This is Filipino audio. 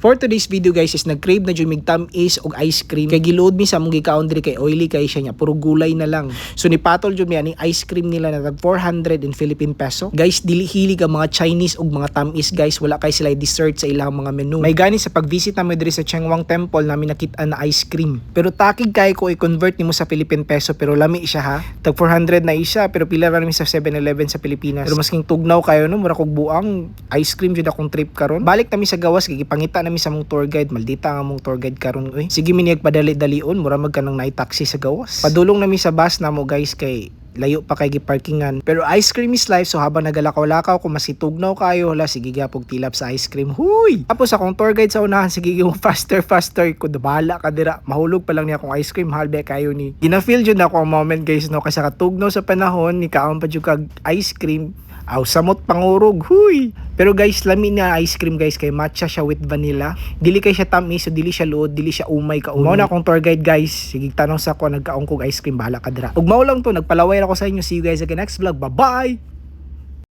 For today's video guys is nag-crave na dyan mig tamis og ice cream. Kay giload mi sa mong gikaon diri kay oily kay siya niya. Puro gulay na lang. So ni patol dyan mi aning ice cream nila na tag 400 in Philippine peso. Guys, dili hilig ang mga Chinese og mga tamis guys. Wala kay sila dessert sa ilang mga menu. May gani sa pag-visit namin diri sa Chengwang Temple namin nakita na ice cream. Pero takig kay ko i-convert nimo sa Philippine peso pero lami siya ha. Tag 400 na isa pero pila ra mi sa 7-Eleven sa Pilipinas. Pero masking tugnaw kayo no, mura kog buang ice cream jud akong trip karon. Balik na mi sa gawas kay gipangita na mi sa mong tour guide. Maldita nga mong tour guide karon oy. Sige mi niyag padali-dalion, mura magkanang naay taxi sa gawas. Padulong na mi sa bus na mo guys kay layo pa kay giparkingan. Pero ice cream is life, so habang nagalakaw-lakaw kung masitugnaw kayo, hala sige gyapog tilap sa ice cream. Huy! Tapos akong tour guide sa unahan, sige yung faster ko bahala ka dira. Mahulog pa lang niya akong ice cream, halbe kayo ni. Gina-feel jud ako ang moment guys no kasi katugnaw sa panahon ni kaon pa jud kag ice cream. Aw, samot pangurog. Huy! Pero guys, lami na ice cream guys kay matcha siya with vanilla. Dili kay siya tamis, so dili siya luod, dili siya umay ka. Mao na akong tour guide guys. Sige tanong sa ako nagkaon kog ice cream, bahala ka dira. Ug mao lang to, nagpalaway ako sa inyo. See you guys again next vlog. Bye-bye.